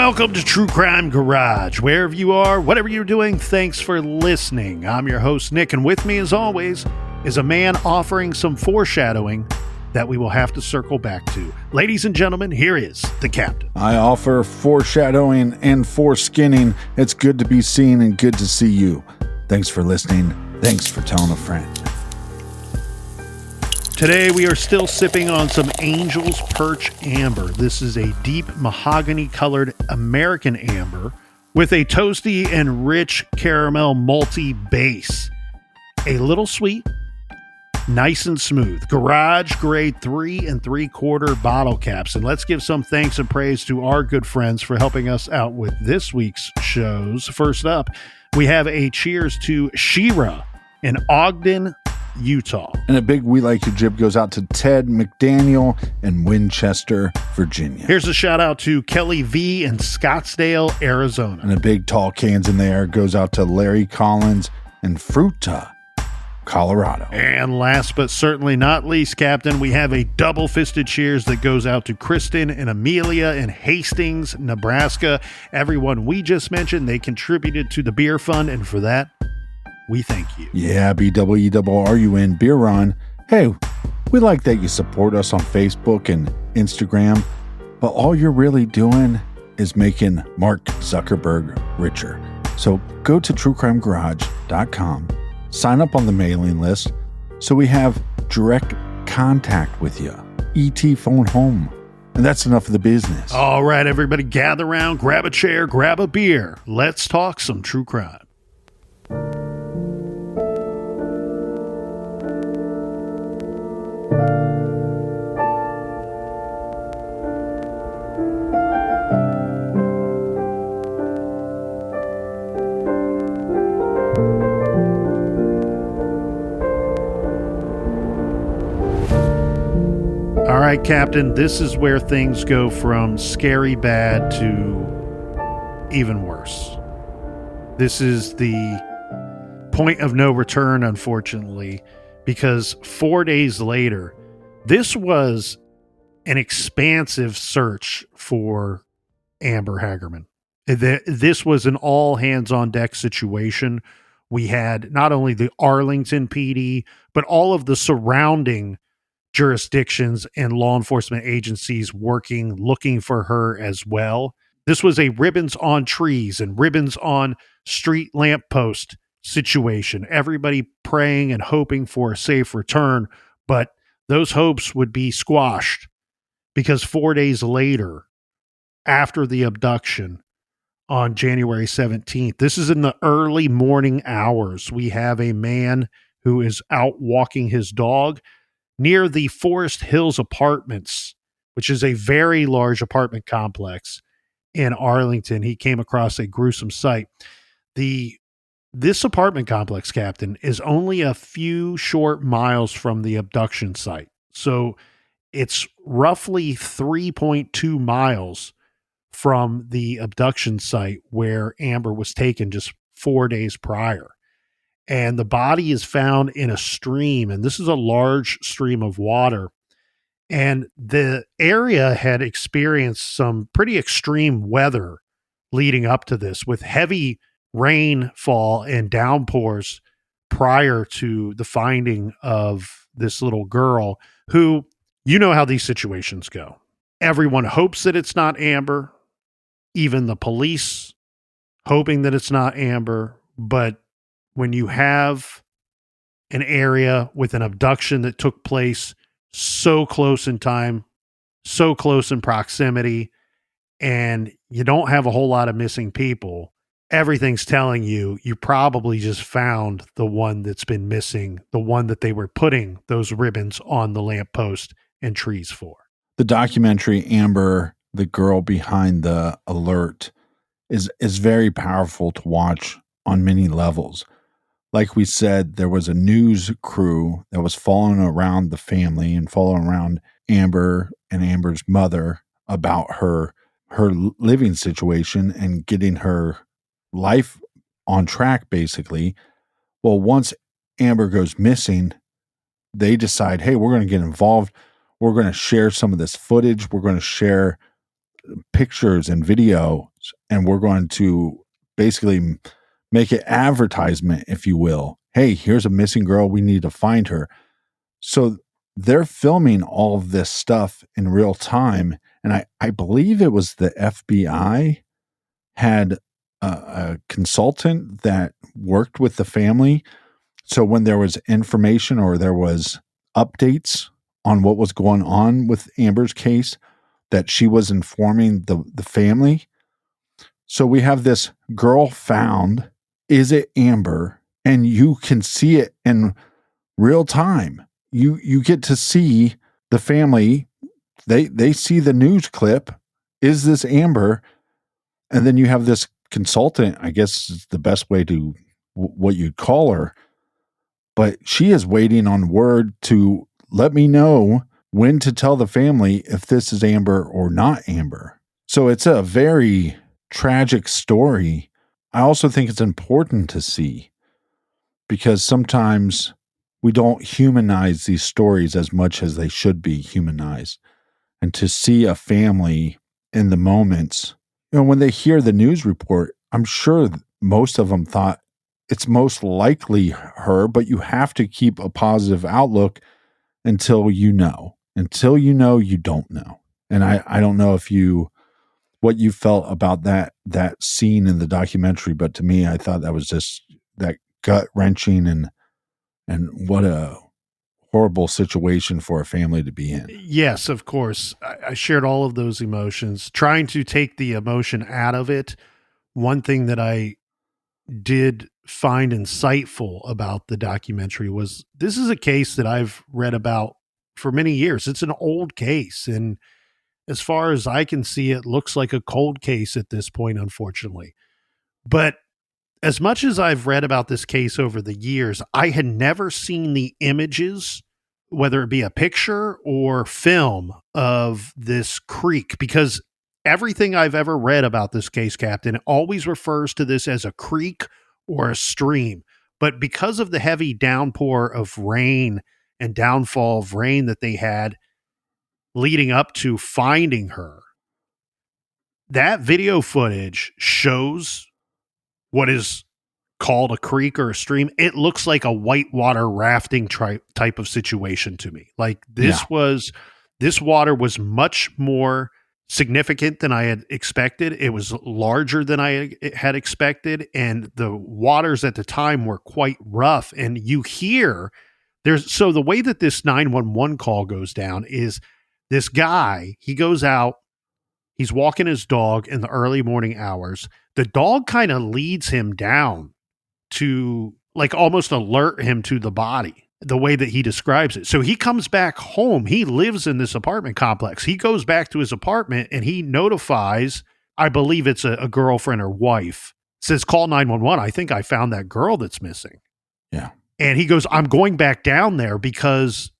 Welcome to True Crime Garage. Wherever you are, whatever you're doing, thanks for listening. I'm your host, Nick, and with me, as always, is a man offering some foreshadowing that we will have to circle back to. Ladies and gentlemen, here is the captain. I offer foreshadowing and foreskinning. It's good to be seen and good to see you. Thanks for listening. Thanks for telling a friend. Today we are still sipping on some Angel's Perch Amber. This is a deep mahogany-colored American amber with a toasty and rich caramel malty base. A little sweet, nice and smooth. Garage grade 3 3/4 bottle caps. And let's give some thanks and praise to our good friends for helping us out with this week's shows. First up, we have a cheers to Shira in Ogden, Utah. And a big We Like You jib goes out to Ted McDaniel in Winchester, Virginia. Here's a shout out to Kelly V in Scottsdale, Arizona. And a big tall cans in there goes out to Larry Collins in Fruta, Colorado. And last but certainly not least, Captain, we have a double-fisted cheers that goes out to Kristen and Amelia in Hastings, Nebraska. Everyone we just mentioned, they contributed to the beer fund, and for that, we thank you. Yeah, BWRUN Beer Run. Hey, we like that you support us on Facebook and Instagram, but all you're really doing is making Mark Zuckerberg richer. So go to truecrimegarage.com, sign up on the mailing list so we have direct contact with you. ET phone home. And that's enough of the business. All right, everybody, gather around, grab a chair, grab a beer. Let's talk some true crime. All right, Captain, this is where things go from scary bad to even worse. This is the point of no return, unfortunately, because 4 days later, this was an expansive search for Amber Hagerman. This was an all hands on deck situation. We had not only the Arlington PD, but all of the surrounding jurisdictions and law enforcement agencies working, looking for her as well. This was a ribbons on trees and ribbons on street lamppost situation. Everybody praying and hoping for a safe return, but those hopes would be squashed because 4 days later, after the abduction on January 17th, this is in the early morning hours, we have a man who is out walking his dog near the Forest Hills Apartments, which is a very large apartment complex in Arlington. He came across a gruesome sight. This apartment complex, Captain, is only a few short miles from the abduction site. So it's roughly 3.2 miles from the abduction site where Amber was taken just 4 days prior. And the body is found in a stream, and this is a large stream of water. And the area had experienced some pretty extreme weather leading up to this, with heavy rainfall and downpours prior to the finding of this little girl who, you know how these situations go. Everyone hopes that it's not Amber, even the police hoping that it's not Amber, but when you have an area with an abduction that took place so close in time, so close in proximity, and you don't have a whole lot of missing people, everything's telling you probably just found the one that's been missing, the one that they were putting those ribbons on the lamppost and trees for. The documentary Amber, the Girl Behind the Alert, is very powerful to watch on many levels. Like we said, there was a news crew that was following around the family and following around Amber and Amber's mother about her living situation and getting her life on track, basically. Well, once Amber goes missing, they decide, hey, we're going to get involved. We're going to share some of this footage. We're going to share pictures and videos, and we're going to basically make it advertisement, if you will. Hey, here's a missing girl. We need to find her. So they're filming all of this stuff in real time. And I believe it was the FBI had a consultant that worked with the family. So when there was information or there was updates on what was going on with Amber's case, that she was informing the family. So we have this girl found. Is it Amber? And you can see it in real time. You get to see the family. They see the news clip. Is this Amber? And then you have this consultant, I guess is the best way to what you'd call her. But she is waiting on word to let me know when to tell the family if this is Amber or not Amber. So it's a very tragic story. I also think it's important to see because sometimes we don't humanize these stories as much as they should be humanized. And to see a family in the moments, when they hear the news report, I'm sure most of them thought it's most likely her, but you have to keep a positive outlook until you know. Until you know, you don't know. And I don't know what you felt about that scene in the documentary, but to me, I thought that was just that gut wrenching and what a horrible situation for a family to be in. Yes, of course. I shared all of those emotions, trying to take the emotion out of it. One thing that I did find insightful about the documentary was this is a case that I've read about for many years. It's an old case. And as far as I can see, it looks like a cold case at this point, unfortunately. But as much as I've read about this case over the years, I had never seen the images, whether it be a picture or film of this creek, because everything I've ever read about this case, Captain, always refers to this as a creek or a stream. But because of the heavy downpour of rain and downfall of rain that they had leading up to finding her, that video footage shows what is called a creek or a stream. It looks like a whitewater rafting type of situation to me. Like this water was much more significant than I had expected. It was larger than I had expected. And the waters at the time were quite rough. And you hear so the way that this 911 call goes down is this guy, he goes out, he's walking his dog in the early morning hours. The dog kind of leads him down to like almost alert him to the body, the way that he describes it. So he comes back home. He lives in this apartment complex. He goes back to his apartment and he notifies, I believe it's a girlfriend or wife, says, call 911. I think I found that girl that's missing. Yeah. And he goes, I'm going back down there because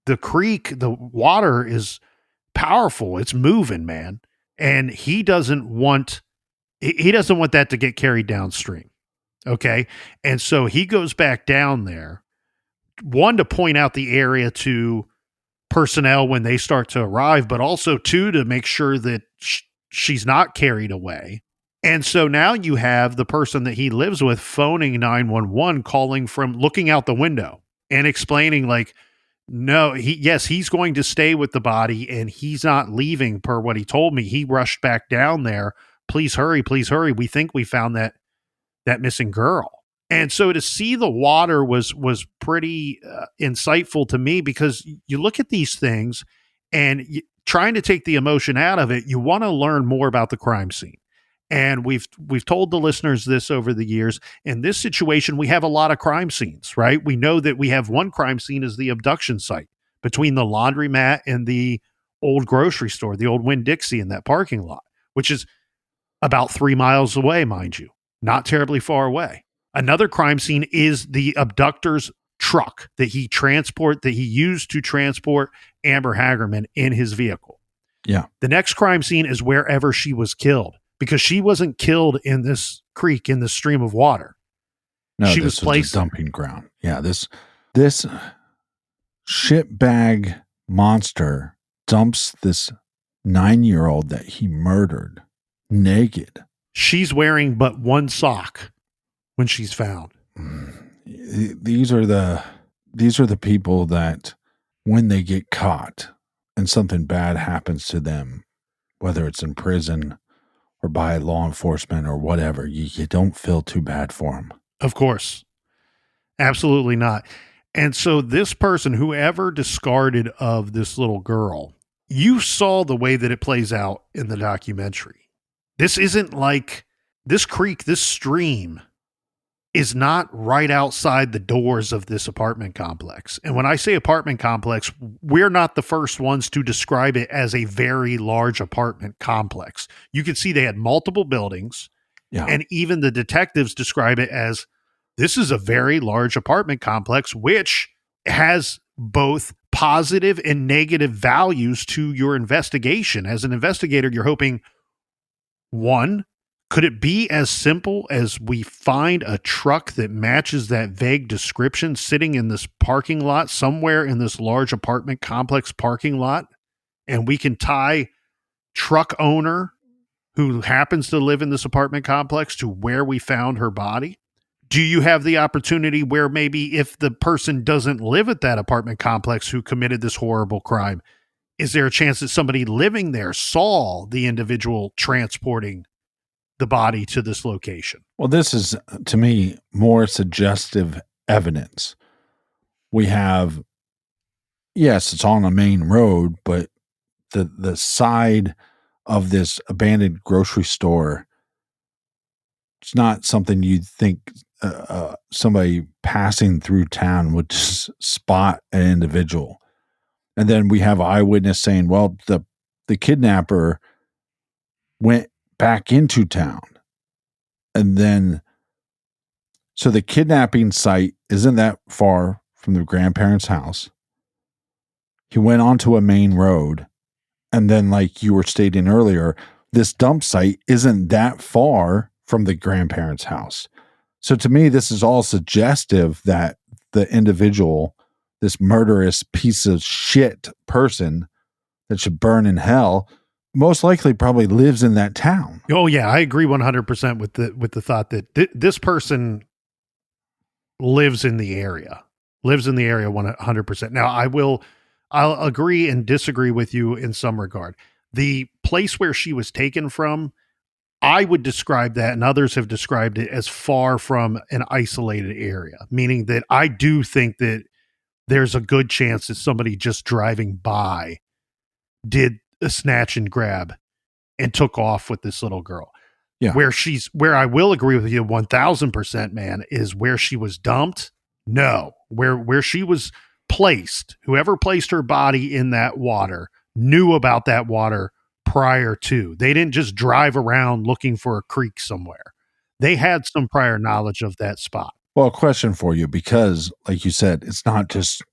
the creek, the water is powerful. It's moving, man. And he doesn't want that to get carried downstream. Okay. And so he goes back down there, one, to point out the area to personnel when they start to arrive, but also two, to make sure that she's not carried away. And so now you have the person that he lives with phoning 911, calling from looking out the window and explaining like, no, he's going to stay with the body and he's not leaving per what he told me. He rushed back down there. Please hurry. We think we found that missing girl. And so to see the water was pretty insightful to me, because you look at these things and trying to take the emotion out of it, you want to learn more about the crime scene. And we've told the listeners this over the years. In this situation, we have a lot of crime scenes, right? We know that we have one crime scene is the abduction site between the laundromat and the old grocery store, the old Winn-Dixie in that parking lot, which is about 3 miles away, mind you, not terribly far away. Another crime scene is the abductor's truck that he used to transport Amber Hagerman in his vehicle. Yeah. The next crime scene is wherever she was killed, because she wasn't killed in this creek, in this stream of water. No, she was placed a dumping ground. Yeah, this shitbag monster dumps this 9-year-old that he murdered naked. She's wearing but one sock when she's found. These are the people that when they get caught and something bad happens to them, whether it's in prison or by law enforcement or whatever, you don't feel too bad for them. Of course. Absolutely not. And so this person, whoever discarded of this little girl, you saw the way that it plays out in the documentary. This isn't like this creek, this stream is not right outside the doors of this apartment complex. And when I say apartment complex, we're not the first ones to describe it as a very large apartment complex. You can see they had multiple buildings, and even the detectives describe it as this is a very large apartment complex, which has both positive and negative values to your investigation. As an investigator, you're hoping, one, could it be as simple as we find a truck that matches that vague description sitting in this parking lot somewhere in this large apartment complex parking lot, and we can tie truck owner who happens to live in this apartment complex to where we found her body? Do you have the opportunity where maybe if the person doesn't live at that apartment complex who committed this horrible crime, is there a chance that somebody living there saw the individual transporting the body to this location? Well, this is, to me, more suggestive evidence. We have, yes, it's on a main road, but the side of this abandoned grocery store, it's not something you'd think somebody passing through town would just spot an individual. And then we have eyewitness saying, well, the kidnapper went back into town. And then, so the kidnapping site isn't that far from the grandparents' house. He went onto a main road. And then, like you were stating earlier, this dump site isn't that far from the grandparents' house. So to me, this is all suggestive that the individual, this murderous piece of shit person that should burn in hell, most likely probably lives in that town. Oh yeah, I agree 100% with the thought that this person lives in the area 100%. Now I'll agree and disagree with you in some regard. The place where she was taken from, I would describe that, and others have described it as far from an isolated area, meaning that I do think that there's a good chance that somebody just driving by did a snatch and grab and took off with this little girl. Yeah. Where I will agree with you 1000%, man, is where she was dumped. No, where she was placed, whoever placed her body in that water knew about that water prior to. They didn't just drive around looking for a creek somewhere. They had some prior knowledge of that spot. Well, a question for you, because like you said, it's not just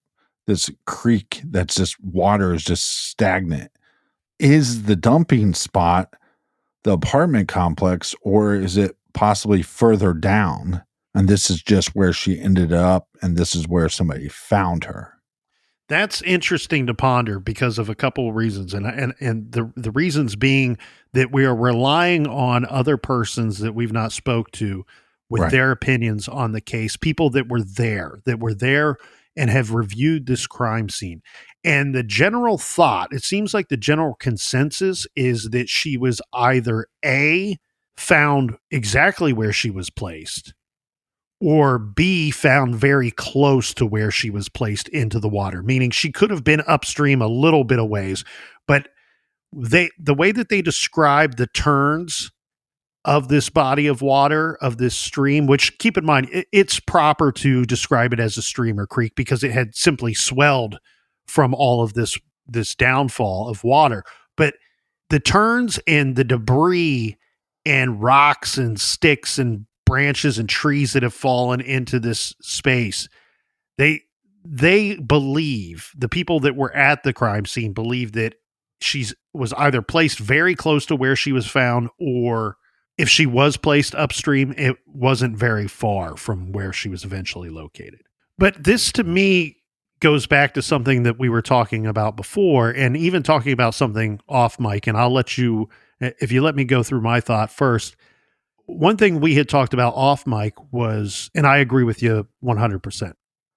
this creek that's just water is just stagnant. Is the dumping spot the apartment complex, or is it possibly further down? And this is just where she ended up, and this is where somebody found her. That's interesting to ponder because of a couple of reasons, and the reasons being that we are relying on other persons that we've not spoke to with Right. their opinions on the case, people that were there and have reviewed this crime scene. And the general thought, it seems like the general consensus is that she was either A, found exactly where she was placed, or B, found very close to where she was placed into the water, meaning she could have been upstream a little bit of ways. But the way that they describe the turns of this body of water, of this stream, which keep in mind, it's proper to describe it as a stream or creek because it had simply swelled from all of this downfall of water. But the turns and the debris and rocks and sticks and branches and trees that have fallen into this space, they believe, the people that were at the crime scene believe that she was either placed very close to where she was found, or if she was placed upstream, it wasn't very far from where she was eventually located. But this to me goes back to something that we were talking about before, and even talking about something off mic. And I'll let you, if you let me go through my thought first. One thing we had talked about off mic was, and I agree with you 100%.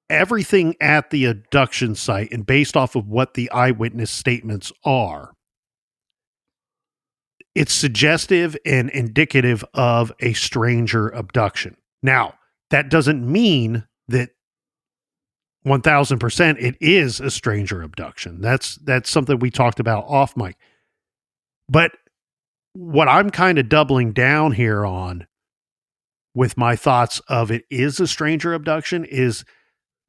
Everything at the abduction site, and based off of what the eyewitness statements are, it's suggestive and indicative of a stranger abduction. Now, that doesn't mean that 1000% it is a stranger abduction. That's something we talked about off mic. But what I'm kind of doubling down here on with my thoughts of it is a stranger abduction is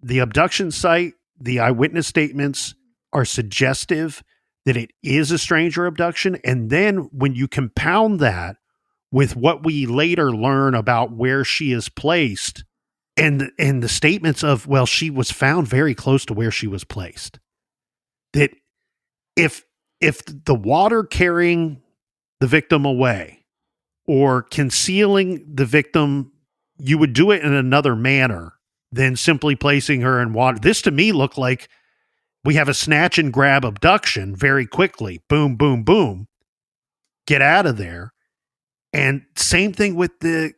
the abduction site, the eyewitness statements are suggestive that it is a stranger abduction. And then when you compound that with what we later learn about where she is placed and the statements of, well, she was found very close to where she was placed, that if the water carrying the victim away or concealing the victim, you would do it in another manner than simply placing her in water. This to me looked like we have a snatch and grab abduction very quickly. Boom, boom, boom. Get out of there. And same thing with the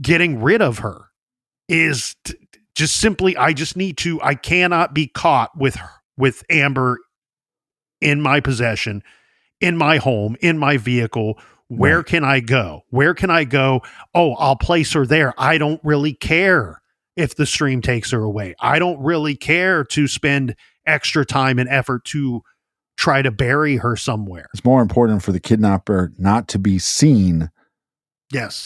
getting rid of her is just simply, I cannot be caught with Amber in my possession, in my home, in my vehicle. Where can I go? Where can I go? Oh, I'll place her there. I don't really care if the stream takes her away. I don't really care to spend extra time and effort to try to bury her somewhere. It's more important for the kidnapper not to be seen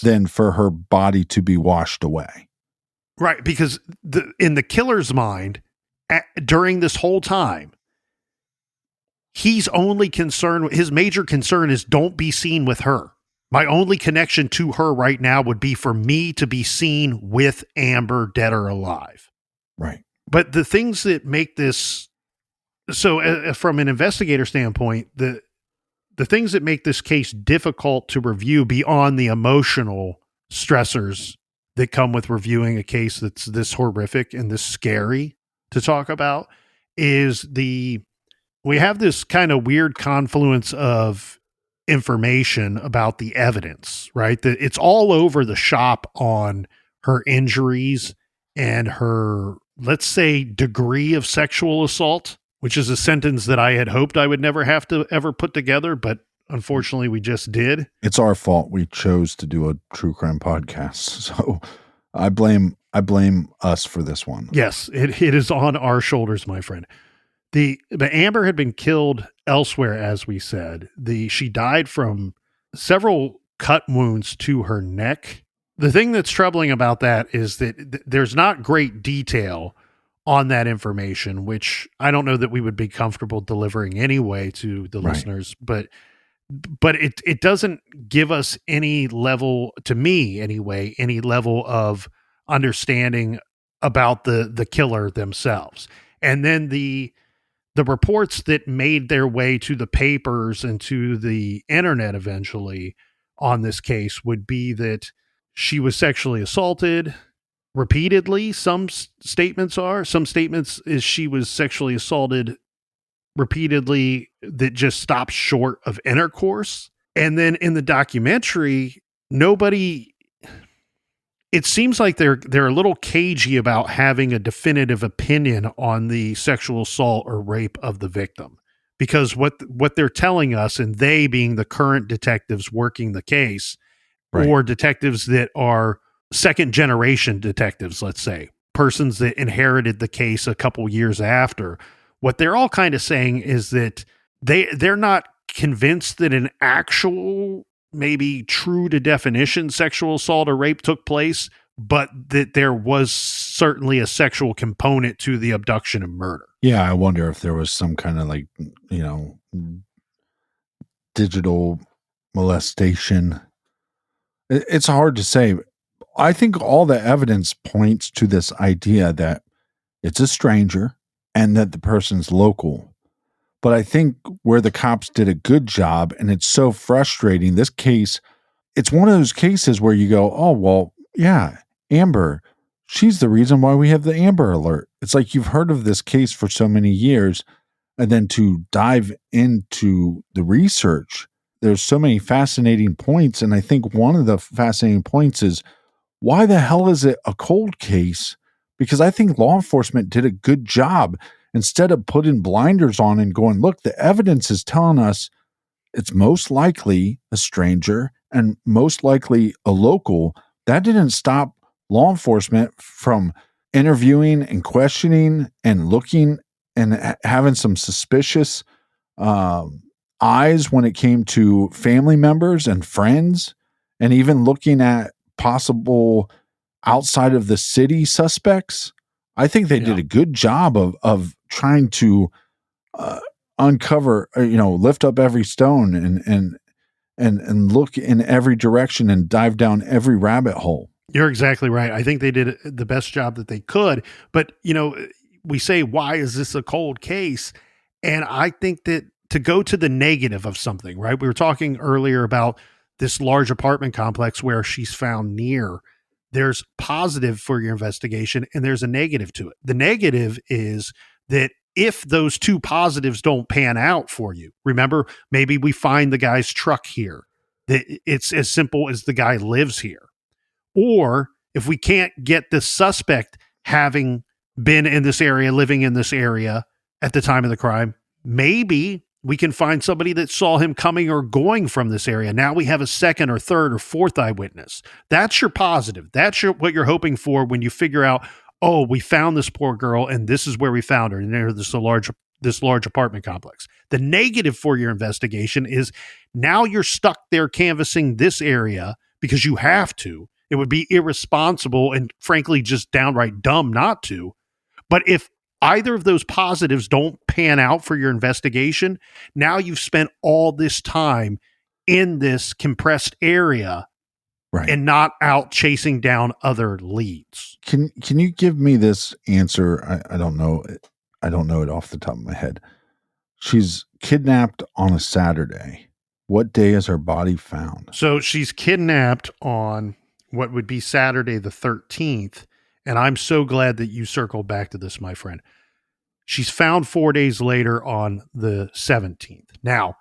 than for her body to be washed away. Right, because in the killer's mind, during this whole time, he's only concerned, his major concern is don't be seen with her. My only connection to her right now would be for me to be seen with Amber, dead or alive. Right. But the things that make this, so from an investigator standpoint, the things that make this case difficult to review beyond the emotional stressors that come with reviewing a case that's this horrific and this scary to talk about is we have this kind of weird confluence of information about the evidence, right? That it's all over the shop on her injuries and her, let's say, degree of sexual assault, which is a sentence that I had hoped I would never have to ever put together, but unfortunately we just did. It's our fault. We chose to do a true crime podcast. So I blame us for this one. Yes, it is on our shoulders, my friend. But Amber had been killed elsewhere, as we said. She died from several cut wounds to her neck. The thing that's troubling about that is that there's not great detail on that information, which I don't know that we would be comfortable delivering anyway to the listeners, but it doesn't give us any level, to me anyway, any level of understanding about the killer themselves. And then the reports that made their way to the papers and to the internet eventually on this case would be that she was sexually assaulted repeatedly. Some statements is she was sexually assaulted repeatedly that just stopped short of intercourse. And then in the documentary, it seems like they're a little cagey about having a definitive opinion on the sexual assault or rape of the victim, because what they're telling us, and they being the current detectives working the case, or detectives that are second generation detectives, let's say, persons that inherited the case a couple years after, what they're all kind of saying is that they're not convinced that an actual, maybe true to definition sexual assault or rape took place, but that there was certainly a sexual component to the abduction and murder. Yeah, I wonder if there was some kind of digital molestation. It's hard to say. I think all the evidence points to this idea that it's a stranger and that the person's local. But I think where the cops did a good job, and it's so frustrating, this case, it's one of those cases where you go, oh, well, yeah, Amber, she's the reason why we have the Amber Alert. It's like you've heard of this case for so many years, and then to dive into the research, there's so many fascinating points. And I think one of the fascinating points is, why the hell is it a cold case? Because I think law enforcement did a good job. Instead of putting blinders on and going, look, the evidence is telling us it's most likely a stranger and most likely a local. That didn't stop law enforcement from interviewing and questioning and looking and having some suspicious eyes when it came to family members and friends, and even looking at possible outside of the city suspects. I think they did a good job of trying to uncover, lift up every stone and look in every direction and dive down every rabbit hole. You're exactly right. I think they did the best job that they could. But, we say, why is this a cold case? And I think that to go to the negative of something, right? We were talking earlier about this large apartment complex where she's found near. There's positive for your investigation and there's a negative to it. The negative is that if those two positives don't pan out for you, remember, maybe we find the guy's truck here. That it's as simple as the guy lives here. Or if we can't get the suspect having been in this area, living in this area at the time of the crime, maybe we can find somebody that saw him coming or going from this area. Now we have a second or third or fourth eyewitness. That's your positive. That's what you're hoping for when you figure out, oh, we found this poor girl and this is where we found her. And there's this large apartment complex. The negative for your investigation is now you're stuck there canvassing this area because you have to. It would be irresponsible and frankly just downright dumb not to. But if either of those positives don't pan out for your investigation, now you've spent all this time in this compressed area, right, and not out chasing down other leads. Can you give me this answer? I don't know. I don't know it off the top of my head. She's kidnapped on a Saturday. What day is her body found? So she's kidnapped on what would be Saturday the 13th. And I'm so glad that you circled back to this, my friend. She's found 4 days later on the 17th. Now,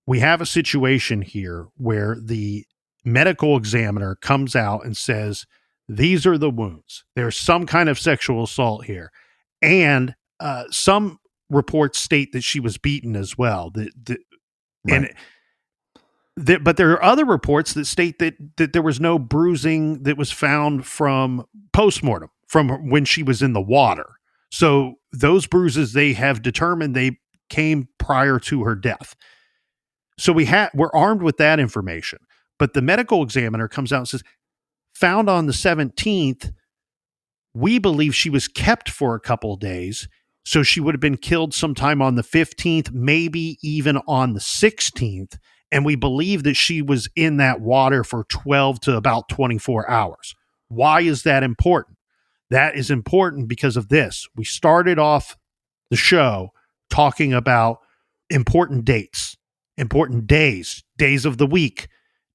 we have a situation here where the medical examiner comes out and says, these are the wounds. There's some kind of sexual assault here. And some reports state that she was beaten as well. Right. But there are other reports that state that there was no bruising that was found from postmortem, from when she was in the water. So those bruises, they have determined they came prior to her death. So we're armed with that information. But the medical examiner comes out and says, found on the 17th, we believe she was kept for a couple of days. So she would have been killed sometime on the 15th, maybe even on the 16th. And we believe that she was in that water for 12 to about 24 hours. Why is that important? That is important because of this. We started off the show talking about important dates, important days of the week,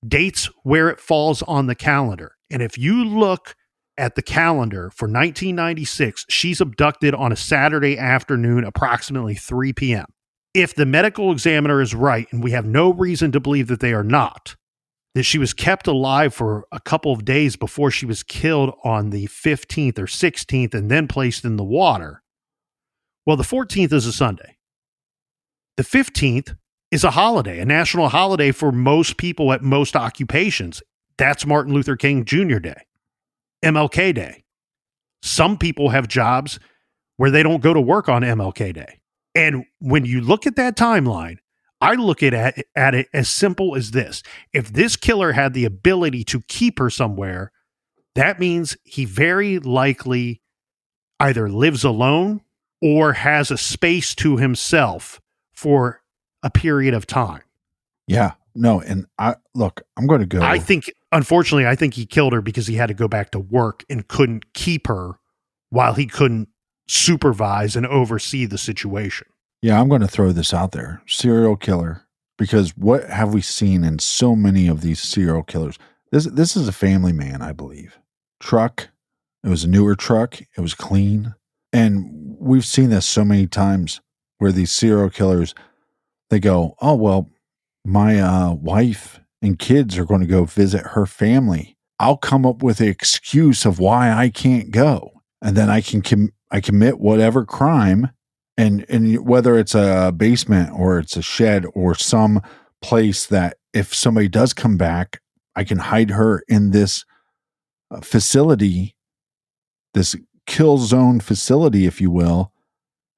dates where it falls on the calendar. And if you look at the calendar for 1996, she's abducted on a Saturday afternoon, approximately 3 p.m. If the medical examiner is right, and we have no reason to believe that they are not, that she was kept alive for a couple of days before she was killed on the 15th or 16th and then placed in the water. Well, the 14th is a Sunday. The 15th is a holiday, a national holiday for most people at most occupations. That's Martin Luther King Jr. Day, MLK Day. Some people have jobs where they don't go to work on MLK Day. And when you look at that timeline, I look at it as simple as this. If this killer had the ability to keep her somewhere, that means he very likely either lives alone or has a space to himself for a period of time. Yeah, no. And I'm going to go. Unfortunately, I think he killed her because he had to go back to work and couldn't keep her while he couldn't supervise and oversee the situation. Yeah, I'm going to throw this out there. Serial killer. Because what have we seen in so many of these serial killers? This is a family man, I believe. Truck, It was a newer truck. It was clean. And we've seen this so many times where these serial killers, they go, oh, well, my wife and kids are going to go visit her family. I'll come up with an excuse of why I can't go. And then I can I commit whatever crime. And whether it's a basement or it's a shed or some place that if somebody does come back, I can hide her in this facility, this kill zone facility, if you will,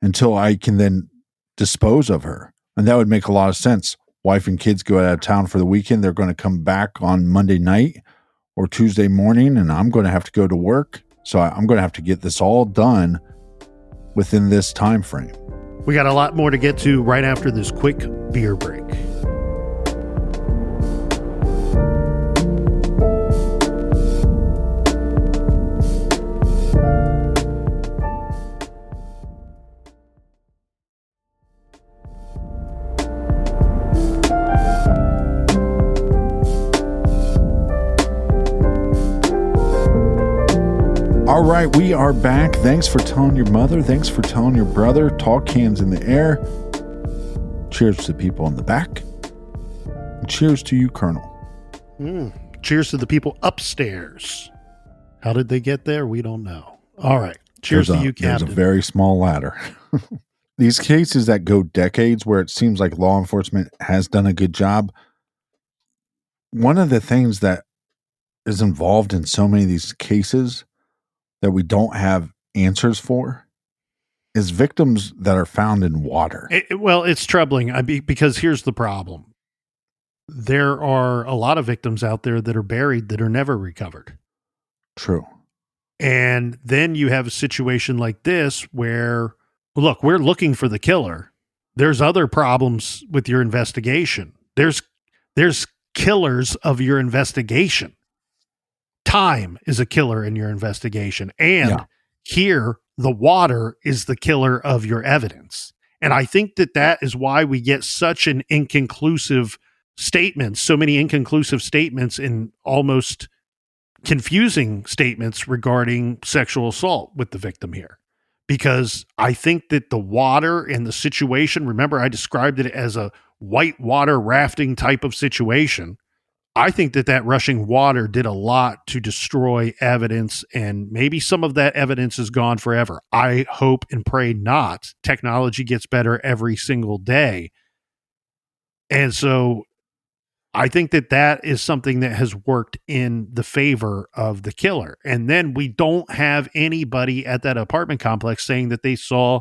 until I can then dispose of her. And that would make a lot of sense. Wife and kids go out of town for the weekend. They're going to come back on Monday night or Tuesday morning, and I'm going to have to go to work. So I'm going to have to get this all done within this time frame. We got a lot more to get to right after this quick beer break. All right, we are back. Thanks for telling your mother. Thanks for telling your brother. Talk cans in the air. Cheers to the people in the back. And cheers to you, Colonel. Cheers to the people upstairs. How did they get there? We don't know. All right. Cheers to you, Captain. There's a very small ladder. These cases that go decades where it seems like law enforcement has done a good job. One of the things that is involved in so many of these cases that we don't have answers for is victims that are found in water. Well, it's troubling because here's the problem. There are a lot of victims out there that are buried that are never recovered. True. And then you have a situation like this where, look, we're looking for the killer. There's other problems with your investigation. There's killers of your investigation. Time is a killer in your investigation. And here, the water is the killer of your evidence. And I think that is why we get such an inconclusive statement, so many inconclusive statements and almost confusing statements regarding sexual assault with the victim here. Because I think that the water and the situation, remember I described it as a whitewater rafting type of situation. I think that rushing water did a lot to destroy evidence, and maybe some of that evidence is gone forever. I hope and pray not. Technology gets better every single day. And so I think that is something that has worked in the favor of the killer. And then we don't have anybody at that apartment complex saying that they saw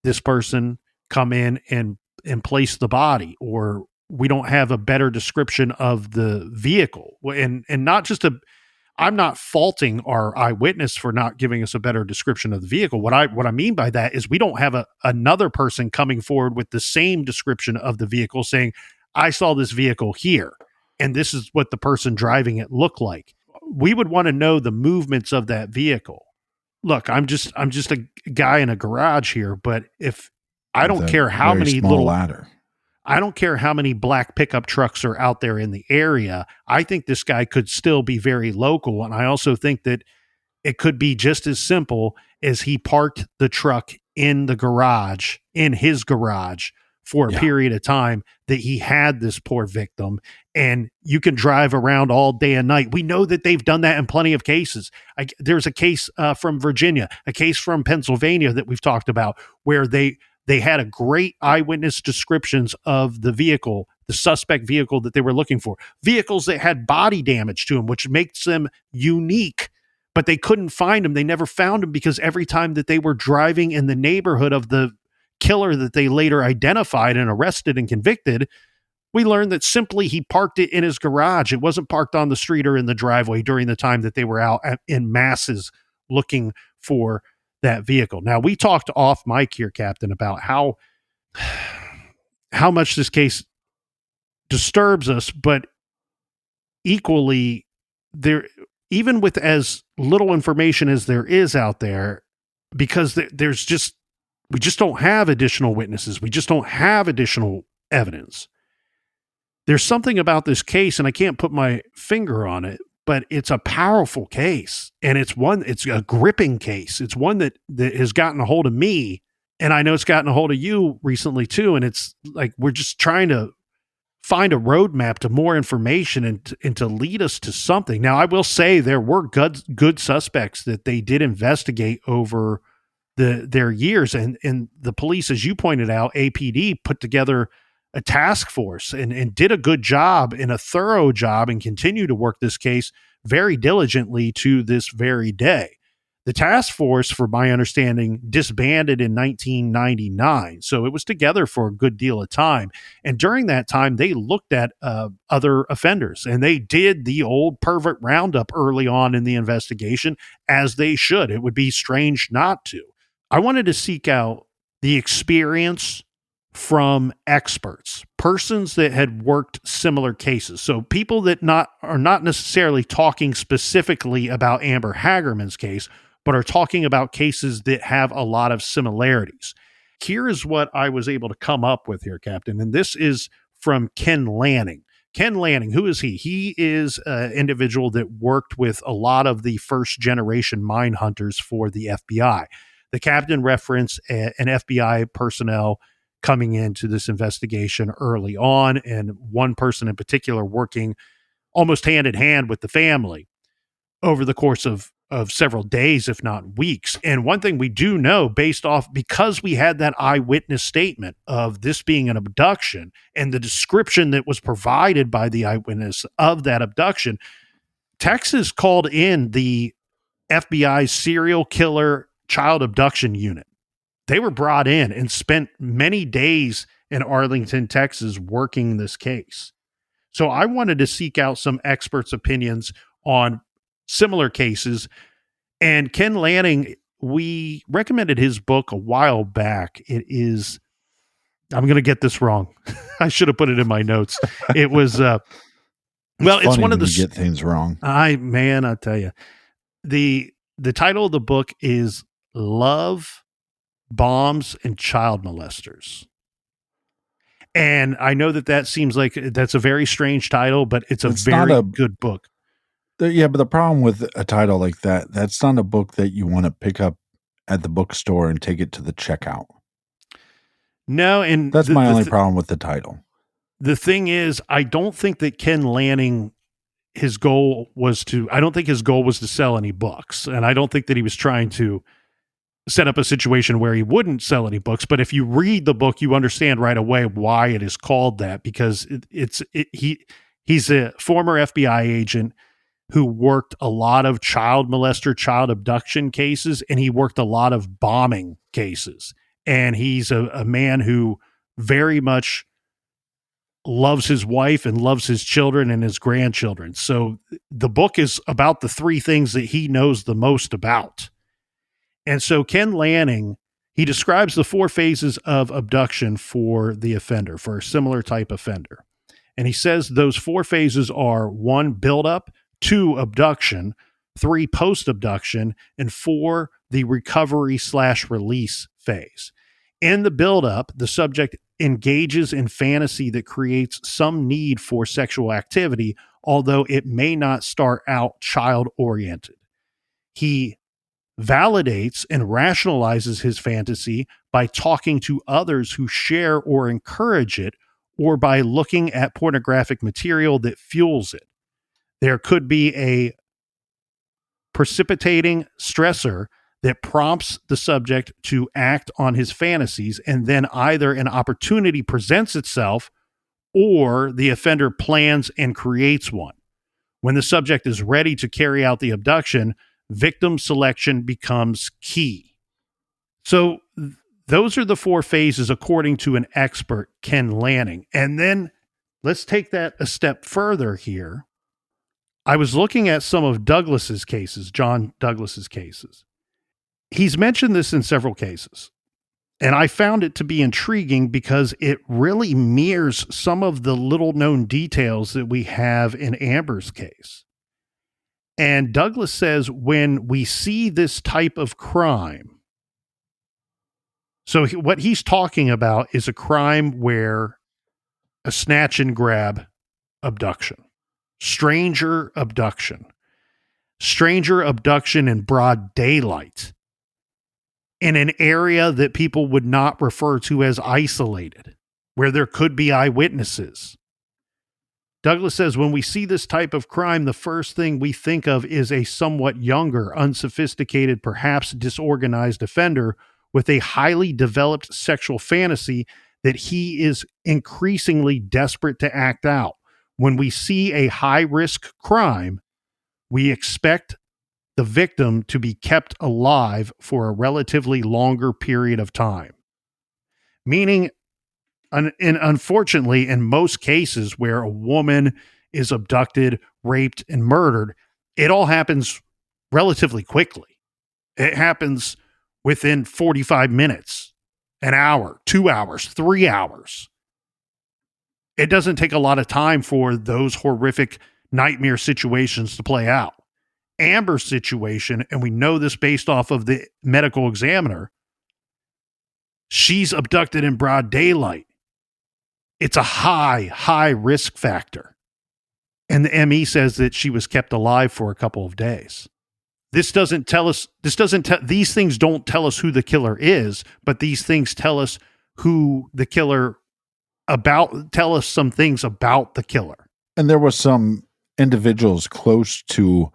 this person come in and place the body, or we don't have a better description of the vehicle. And not just I'm not faulting our eyewitness for not giving us a better description of the vehicle. What I mean by that is we don't have another person coming forward with the same description of the vehicle saying, I saw this vehicle here, and this is what the person driving it looked like. We would want to know the movements of that vehicle. Look, I'm just a guy in a garage here, but if I don't care how many little ladder. I don't care how many black pickup trucks are out there in the area. I think this guy could still be very local. And I also think that it could be just as simple as he parked the truck in his garage for a period of time, that he had this poor victim, and you can drive around all day and night. We know that they've done that in plenty of cases. There's a case from Virginia, a case from Pennsylvania that we've talked about where they had a great eyewitness descriptions of the vehicle, the suspect vehicle that they were looking for. Vehicles that had body damage to them, which makes them unique, but they couldn't find them. They never found them because every time that they were driving in the neighborhood of the killer that they later identified and arrested and convicted, we learned that simply he parked it in his garage. It wasn't parked on the street or in the driveway during the time that they were out in masses looking for that vehicle. Now, we talked off mic here, Captain, about how much this case disturbs us, but equally, even with as little information as there is out there, because we just don't have additional witnesses. We just don't have additional evidence. There's something about this case, and I can't put my finger on it, but it's a powerful case, and it's a gripping case. It's one that has gotten a hold of me, and I know it's gotten a hold of you recently too. And it's like, we're just trying to find a roadmap to more information and to lead us to something. Now, I will say there were good suspects that they did investigate over their years, and the police, as you pointed out, APD put together a task force and did a good job and a thorough job, and continue to work this case very diligently to this very day. The task force, for my understanding, disbanded in 1999. So it was together for a good deal of time. And during that time, they looked at other offenders, and they did the old pervert roundup early on in the investigation, as they should. It would be strange not to. I wanted to seek out the experience from experts, persons that had worked similar cases. So people that are not necessarily talking specifically about Amber Hagerman's case, but are talking about cases that have a lot of similarities. Here is what I was able to come up with here, Captain, and this is from Ken Lanning. Ken Lanning, who is he? He is an individual that worked with a lot of the first generation mine hunters for the FBI. The captain referenced an FBI personnel coming into this investigation early on, and one person in particular working almost hand in hand with the family over the course of several days, if not weeks. And one thing we do know, because we had that eyewitness statement of this being an abduction and the description that was provided by the eyewitness of that abduction, Texas called in the FBI's serial killer child abduction unit. They were brought in and spent many days in Arlington, Texas, working this case. So I wanted to seek out some experts' opinions on similar cases. And Ken Lanning, we recommended his book a while back. It is, I'm going to get this wrong. I should have put it in my notes. It was, it's one of the, get things wrong. I tell you, the title of the book is Love, Bombs, and Child Molesters. And I know that seems like that's a very strange title, but it's very good book. Yeah, but the problem with a title like that, that's not a book that you want to pick up at the bookstore and take it to the checkout. No, and that's my only problem with the title. The thing is, I don't think that Ken Lanning, his goal was to sell any books. And I don't think that he was trying to set up a situation where he wouldn't sell any books. But if you read the book, you understand right away why it is called that, because he's a former FBI agent who worked a lot of child molester, child abduction cases, and he worked a lot of bombing cases. And he's a man who very much loves his wife and loves his children and his grandchildren. So the book is about the three things that he knows the most about. And so Ken Lanning, he describes the 4 phases of abduction for the offender, for a similar type offender. And he says those 4 phases are 1, buildup, 2, abduction, 3, post-abduction, and 4, the recovery/release phase. In the buildup, the subject engages in fantasy that creates some need for sexual activity, although it may not start out child-oriented. He validates and rationalizes his fantasy by talking to others who share or encourage it, or by looking at pornographic material that fuels it. There could be a precipitating stressor that prompts the subject to act on his fantasies, and then either an opportunity presents itself or the offender plans and creates one. When the subject is ready to carry out the abduction, victim selection becomes key. So those are the 4 phases according to an expert, Ken Lanning. And then let's take that a step further here. I was looking at some of Douglas's cases, John Douglas's cases. He's mentioned this in several cases, and I found it to be intriguing because it really mirrors some of the little known details that we have in Amber's case. And Douglas says when we see this type of crime, so what he's talking about is a crime where a snatch and grab abduction, stranger abduction, stranger abduction in broad daylight in an area that people would not refer to as isolated, where there could be eyewitnesses. Douglas says, when we see this type of crime, the first thing we think of is a somewhat younger, unsophisticated, perhaps disorganized offender with a highly developed sexual fantasy that he is increasingly desperate to act out. When we see a high-risk crime, we expect the victim to be kept alive for a relatively longer period of time. Meaning, unfortunately, in most cases where a woman is abducted, raped, and murdered, it all happens relatively quickly. It happens within 45 minutes, an hour, 2 hours, 3 hours. It doesn't take a lot of time for those horrific nightmare situations to play out. Amber's situation, and we know this based off of the medical examiner, she's abducted in broad daylight. It's a high risk factor. And the ME says that she was kept alive for a couple of days. These things don't tell us who the killer is, but these things tell us tell us some things about the killer. And there was some individuals close to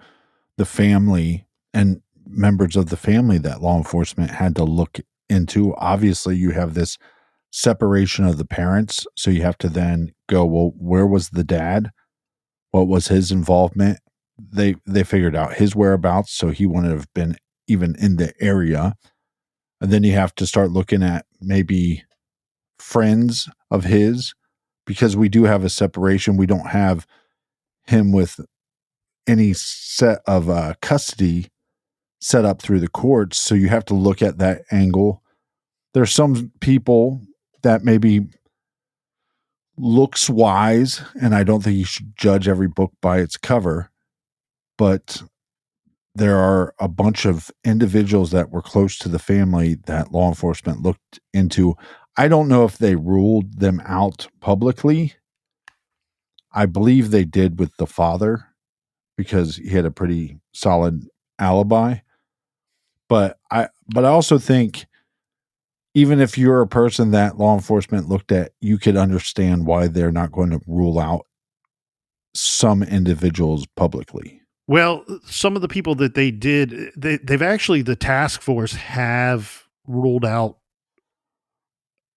the family and members of the family that law enforcement had to look into. Obviously, you have this separation of the parents, so you have to then go, well, where was the dad? What was his involvement? They figured out his whereabouts, so he wouldn't have been even in the area. And then you have to start looking at maybe friends of his, because we do have a separation. We don't have him with any set of custody set up through the courts, so you have to look at that angle. There's some people that maybe looks wise, and I don't think you should judge every book by its cover, but there are a bunch of individuals that were close to the family that law enforcement looked into. I don't know if they ruled them out publicly. I believe they did with the father because he had a pretty solid alibi. But I also think even if you're a person that law enforcement looked at, you could understand why they're not going to rule out some individuals publicly. Well, some of the people that they did, they've actually, the task force have ruled out,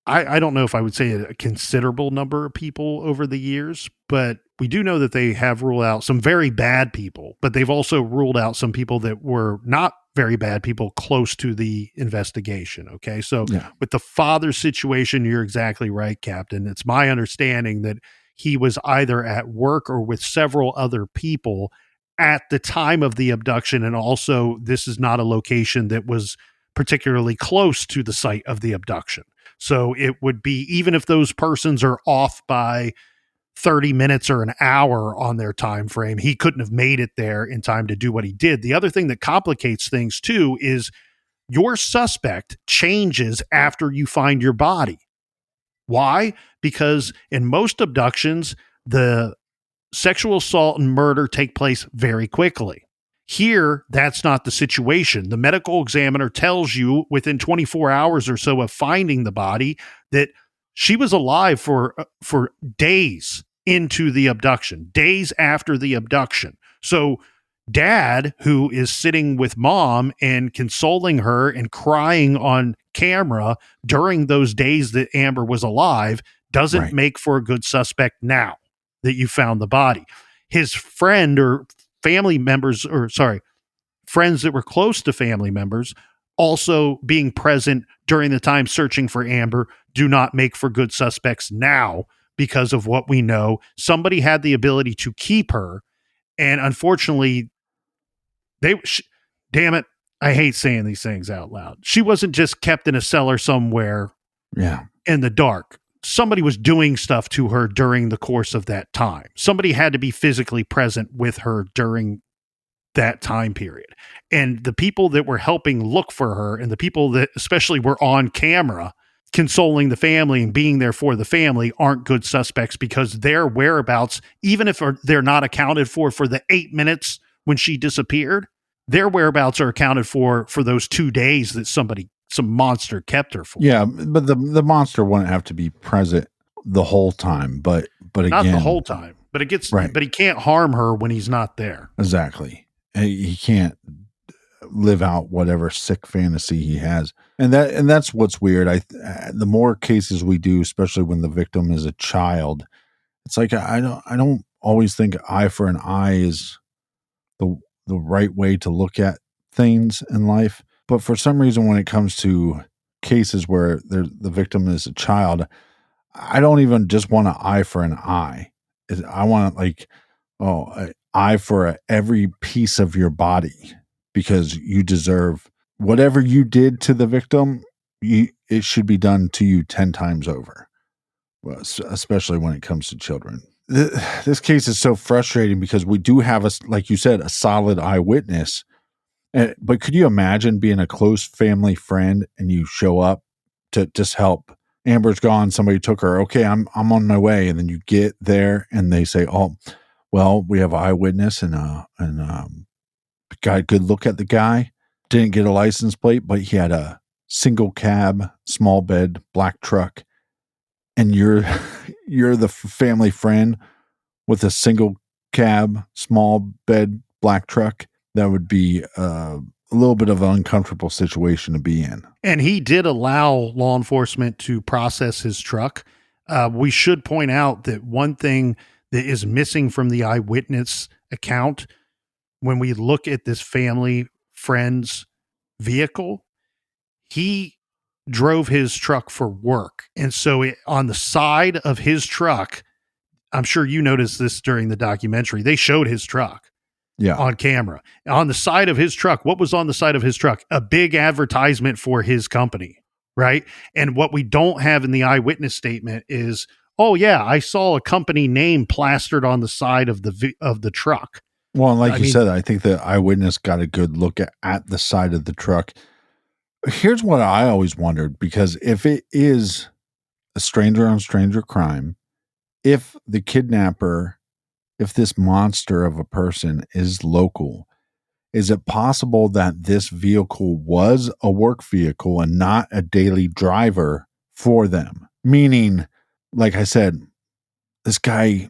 I don't know if I would say a considerable number of people over the years, but we do know that they have ruled out some very bad people, but they've also ruled out some people that were not very bad people close to the investigation. Okay. So with the father situation, you're exactly right, Captain. It's my understanding that he was either at work or with several other people at the time of the abduction. And also, this is not a location that was particularly close to the site of the abduction. So it would be, even if those persons are off by 30 minutes or an hour on their time frame, he couldn't have made it there in time to do what he did. The other thing that complicates things too is your suspect changes after you find your body. Why? Because in most abductions, the sexual assault and murder take place very quickly. Here, that's not the situation. The medical examiner tells you within 24 hours or so of finding the body that she was alive for days into the abduction, days after the abduction. So dad, who is sitting with mom and consoling her and crying on camera during those days that Amber was alive, doesn't make for a good suspect now that you found the body. His friend or family members, friends that were close to family members, also being present during the time searching for Amber, do not make for good suspects now because of what we know. Somebody had the ability to keep her, and unfortunately, damn it, I hate saying these things out loud. She wasn't just kept in a cellar somewhere in the dark. Somebody was doing stuff to her during the course of that time. Somebody had to be physically present with her during that time period. And the people that were helping look for her, and the people that especially were on camera consoling the family and being there for the family, aren't good suspects, because their whereabouts, even if they're not accounted for the 8 minutes when she disappeared, their whereabouts are accounted for those 2 days that some monster kept her for. Yeah, but the monster wouldn't have to be present the whole time, but again, not the whole time, but right. but he can't harm her when he's not there. Exactly. He can't live out whatever sick fantasy he has. And that's what's weird. The more cases we do, especially when the victim is a child, it's like I don't always think eye for an eye is the right way to look at things in life. But for some reason, when it comes to cases where the victim is a child, I don't even just want an eye for an eye. I want an eye for every piece of your body, because you deserve whatever you did to the victim. It should be done to you 10 times over, especially when it comes to children. This case is so frustrating because we do have, like you said, a solid eyewitness. But could you imagine being a close family friend and you show up to just help? Amber's gone. Somebody took her. Okay, I'm on my way. And then you get there and they say, "Oh, well, we have an eyewitness and got a good look at the guy. Didn't get a license plate, but he had a single cab, small bed, black truck." And you're the family friend with a single cab, small bed, black truck. That would be a little bit of an uncomfortable situation to be in. And he did allow law enforcement to process his truck. We should point out that one thing that is missing from the eyewitness account, when we look at this family friend's vehicle, he drove his truck for work. And so on the side of his truck, I'm sure you noticed this during the documentary, they showed his truck. Yeah. On camera. On the side of his truck, what was on the side of his truck? A big advertisement for his company, right? And what we don't have in the eyewitness statement is, oh yeah, I saw a company name plastered on the side of the truck. Well, like you said, I think the eyewitness got a good look at the side of the truck. Here's what I always wondered, because if it is a stranger on stranger crime, if the kidnapper, if this monster of a person is local, is it possible that this vehicle was a work vehicle and not a daily driver for them? Meaning, like I said, this guy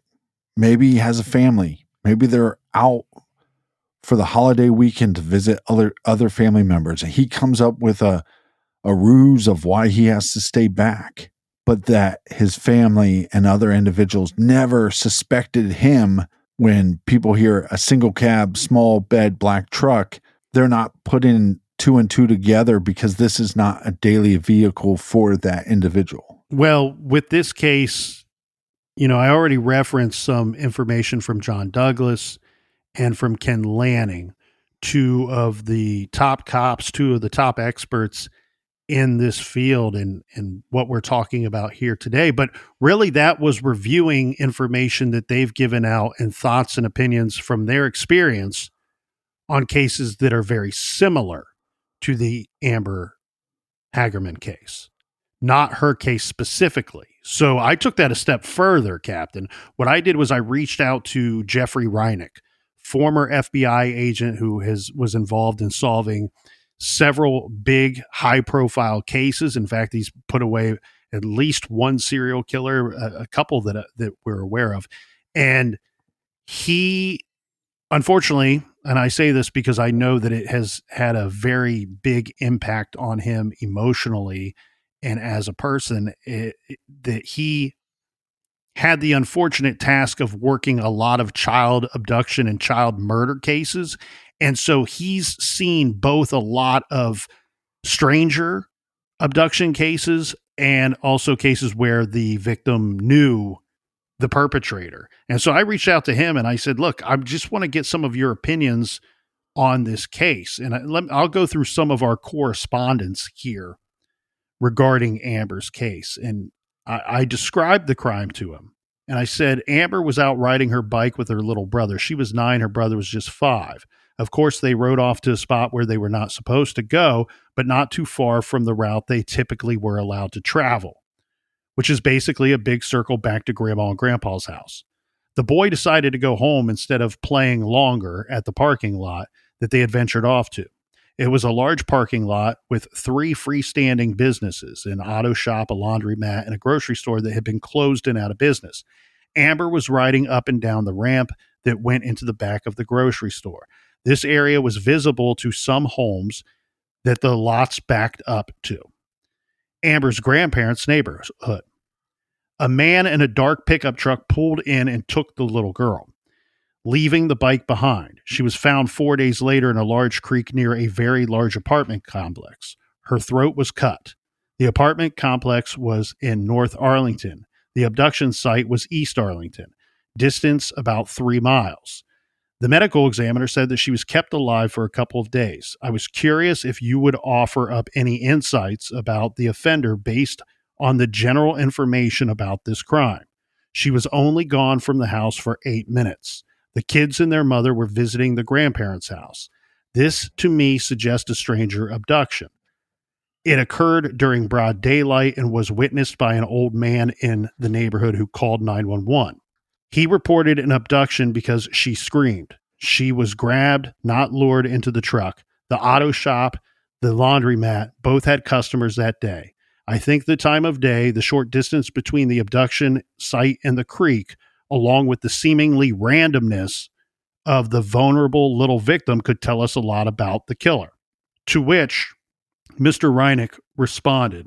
maybe has a family. Maybe they're out for the holiday weekend to visit other family members, and he comes up with a ruse of why he has to stay back, but that his family and other individuals never suspected him. When people hear a single cab, small bed, black truck, they're not putting 2 and 2 together because this is not a daily vehicle for that individual. Well, with this case, I already referenced some information from John Douglas and from Ken Lanning, 2 of the top cops, 2 of the top experts in this field and what we're talking about here today. But really, that was reviewing information that they've given out and thoughts and opinions from their experience on cases that are very similar to the Amber Hagerman case, not her case specifically. So I took that a step further, Captain. What I did was I reached out to Jeffrey Reineck, former FBI agent who was involved in solving several big high-profile cases. In fact, he's put away at least one serial killer, a couple that we're aware of. And he, unfortunately, and I say this because I know that it has had a very big impact on him emotionally and as a person, that he had the unfortunate task of working a lot of child abduction and child murder cases. And so he's seen both a lot of stranger abduction cases and also cases where the victim knew the perpetrator. And so I reached out to him and I said, look, I just want to get some of your opinions on this case. And I'll go through some of our correspondence here regarding Amber's case. And I described the crime to him. And I said, Amber was out riding her bike with her little brother. She was 9. Her brother was just 5. Of course, they rode off to a spot where they were not supposed to go, but not too far from the route they typically were allowed to travel, which is basically a big circle back to Grandma and Grandpa's house. The boy decided to go home instead of playing longer at the parking lot that they had ventured off to. It was a large parking lot with 3 freestanding businesses, an auto shop, a laundromat, and a grocery store that had been closed and out of business. Amber was riding up and down the ramp that went into the back of the grocery store. This area was visible to some homes that the lots backed up to. Amber's grandparents' neighborhood. A man in a dark pickup truck pulled in and took the little girl, leaving the bike behind. She was found 4 days later in a large creek near a very large apartment complex. Her throat was cut. The apartment complex was in North Arlington. The abduction site was East Arlington, distance about 3 miles. The medical examiner said that she was kept alive for a couple of days. I was curious if you would offer up any insights about the offender based on the general information about this crime. She was only gone from the house for 8 minutes. The kids and their mother were visiting the grandparents' house. This, to me, suggests a stranger abduction. It occurred during broad daylight and was witnessed by an old man in the neighborhood who called 911. He reported an abduction because she screamed. She was grabbed, not lured into the truck. The auto shop, the laundromat, both had customers that day. I think the time of day, the short distance between the abduction site and the creek, along with the seemingly randomness of the vulnerable little victim, could tell us a lot about the killer. To which Mr. Reinick responded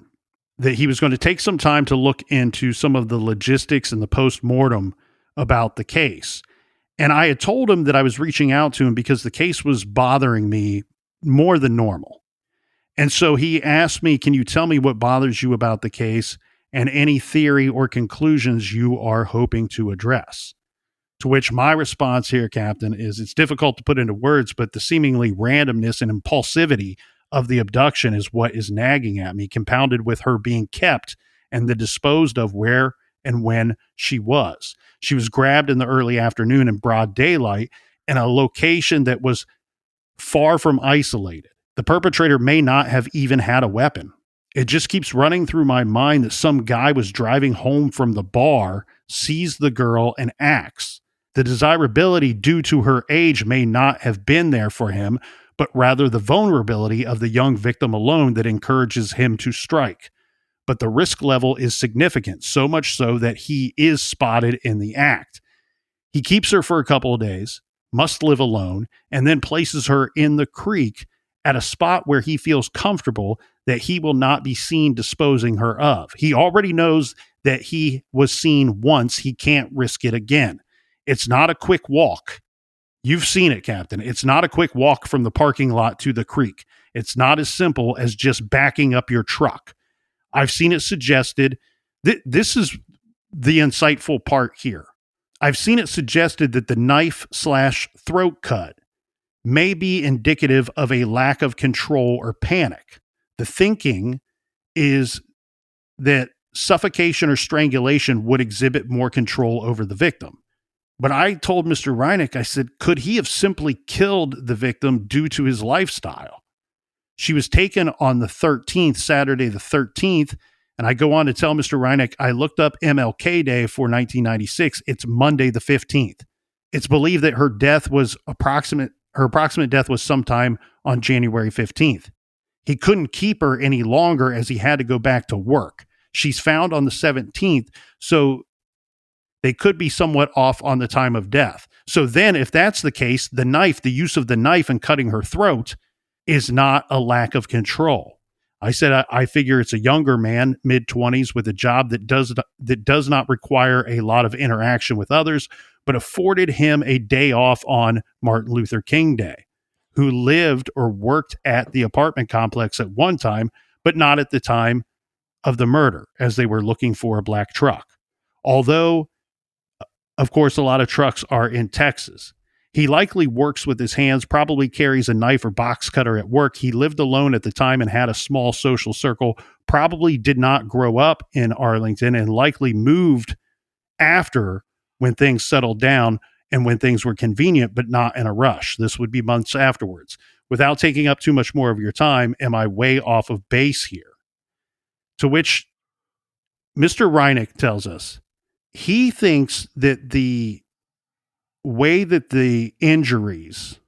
that he was going to take some time to look into some of the logistics and the post-mortem about the case. And I had told him that I was reaching out to him because the case was bothering me more than normal. And so he asked me, can you tell me what bothers you about the case and any theory or conclusions you are hoping to address? To which my response here, Captain, is it's difficult to put into words, but the seemingly randomness and impulsivity of the abduction is what is nagging at me, compounded with her being kept and the disposed of where and when she was. She was grabbed in the early afternoon in broad daylight in a location that was far from isolated. The perpetrator may not have even had a weapon. It just keeps running through my mind that some guy was driving home from the bar, sees the girl, and acts. The desirability due to her age may not have been there for him, but rather the vulnerability of the young victim alone that encourages him to strike. But the risk level is significant, so much so that he is spotted in the act. He keeps her for a couple of days, must live alone, and then places her in the creek at a spot where he feels comfortable that he will not be seen disposing her of. He already knows that he was seen once. He can't risk it again. It's not a quick walk. You've seen it, Captain. It's not a quick walk from the parking lot to the creek. It's not as simple as just backing up your truck. I've seen it suggested this is the insightful part here. I've seen it suggested that the knife/throat cut may be indicative of a lack of control or panic. The thinking is that suffocation or strangulation would exhibit more control over the victim. But I told Mr. Reinick, I said, could he have simply killed the victim due to his lifestyle? She was taken on the 13th, Saturday the 13th, and I go on to tell Mr. Reinick, I looked up MLK Day for 1996. It's Monday the 15th. It's believed that her approximate death was sometime on January 15th. He couldn't keep her any longer as he had to go back to work. She's found on the 17th, so they could be somewhat off on the time of death. So then, if that's the case, the use of the knife and cutting her throat is not a lack of control. I said, I figure it's a younger man, mid-20s, with a job that does not require a lot of interaction with others, but afforded him a day off on Martin Luther King Day, who lived or worked at the apartment complex at one time, but not at the time of the murder, as they were looking for a black truck. Although, of course, a lot of trucks are in Texas. He likely works with his hands, probably carries a knife or box cutter at work. He lived alone at the time and had a small social circle, probably did not grow up in Arlington, and likely moved after when things settled down and when things were convenient, but not in a rush. This would be months afterwards. Without taking up too much more of your time, am I way off of base here? To which Mr. Reinick tells us he thinks that the way that the injuries,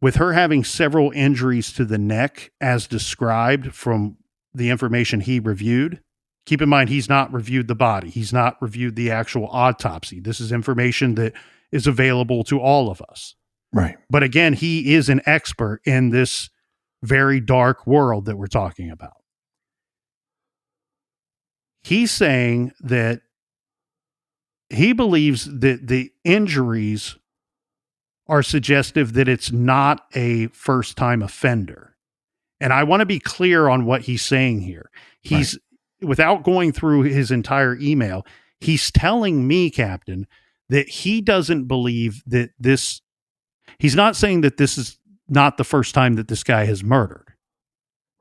with her having several injuries to the neck as described from the information he reviewed, keep in mind he's not reviewed the body. He's not reviewed the actual autopsy. This is information that is available to all of us. Right. But again, he is an expert in this very dark world that we're talking about. He's saying that he believes that the injuries are suggestive that it's not a first-time offender. And I want to be clear on what he's saying here. He's, without going through his entire email, he's telling me, Captain, that he doesn't believe that this, he's not saying that this is not the first time that this guy has murdered.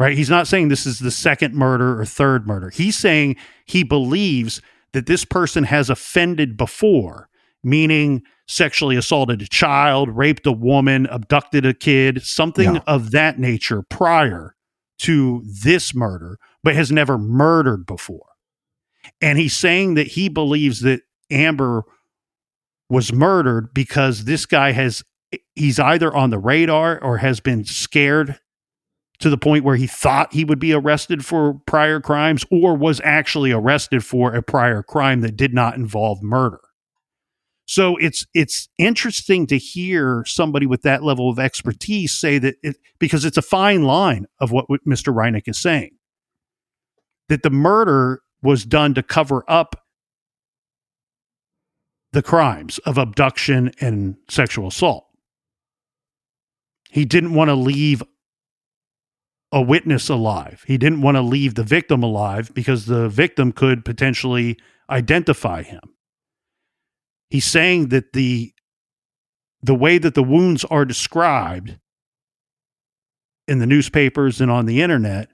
Right? He's not saying this is the second murder or third murder. He's saying he believes that this person has offended before, meaning sexually assaulted a child, raped a woman, abducted a kid, something of that nature prior to this murder, but has never murdered before. And he's saying that he believes that Amber was murdered because this guy he's either on the radar or has been scared to the point where he thought he would be arrested for prior crimes or was actually arrested for a prior crime that did not involve murder. So it's interesting to hear somebody with that level of expertise say that because it's a fine line of what Mr. Reineck is saying, that the murder was done to cover up the crimes of abduction and sexual assault. He didn't want to leave a witness alive. He didn't want to leave the victim alive because the victim could potentially identify him. He's saying that the way that the wounds are described in the newspapers and on the internet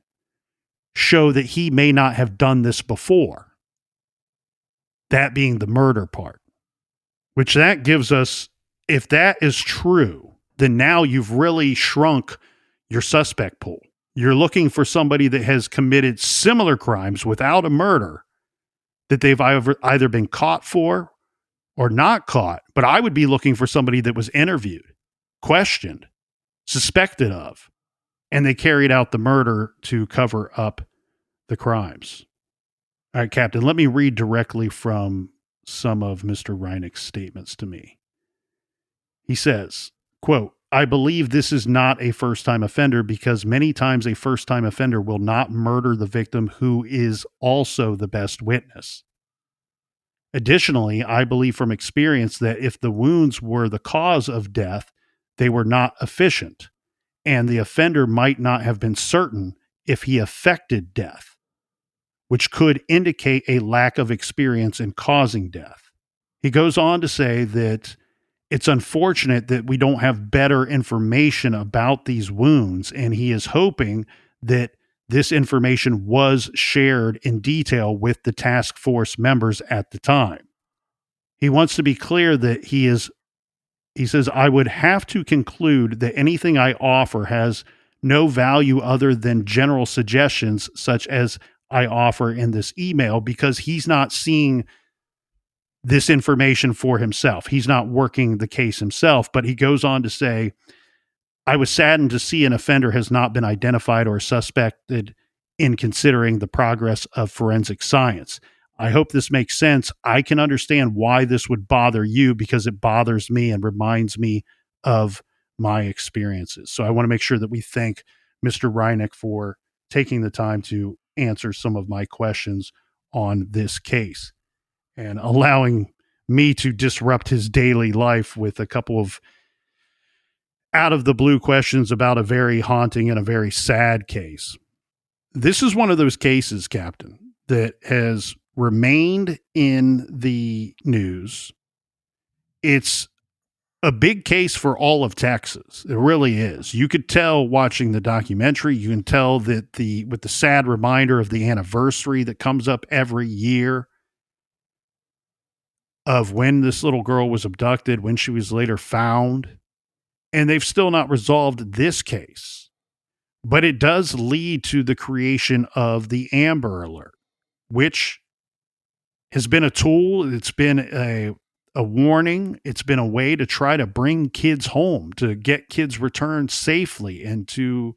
show that he may not have done this before. That being the murder part, which that gives us, if that is true, then now you've really shrunk your suspect pool. You're looking for somebody that has committed similar crimes without a murder that they've either been caught for or not caught. But I would be looking for somebody that was interviewed, questioned, suspected of, and they carried out the murder to cover up the crimes. All right, Captain, let me read directly from some of Mr. Reineck's statements to me. He says, quote, I believe this is not a first-time offender because many times a first-time offender will not murder the victim who is also the best witness. Additionally, I believe from experience that if the wounds were the cause of death, they were not efficient, and the offender might not have been certain if he affected death, which could indicate a lack of experience in causing death. He goes on to say that it's unfortunate that we don't have better information about these wounds, and he is hoping that this information was shared in detail with the task force members at the time. He wants to be clear that he says, I would have to conclude that anything I offer has no value other than general suggestions such as I offer in this email, because he's not seeing this information for himself. He's not working the case himself, but he goes on to say, I was saddened to see an offender has not been identified or suspected in considering the progress of forensic science. I hope this makes sense. I can understand why this would bother you because it bothers me and reminds me of my experiences. So I want to make sure that we thank Mr. Reineck for taking the time to answer some of my questions on this case and allowing me to disrupt his daily life with a couple of out of the blue questions about a very haunting and a very sad case. This is one of those cases, Captain, that has remained in the news. It's a big case for all of Texas. It really is. You could tell watching the documentary, you can tell that with the sad reminder of the anniversary that comes up every year of when this little girl was abducted, when she was later found, and they've still not resolved this case. But it does lead to the creation of the Amber Alert, which has been a tool. It's been a warning. It's been a way to try to bring kids home, to get kids returned safely, and to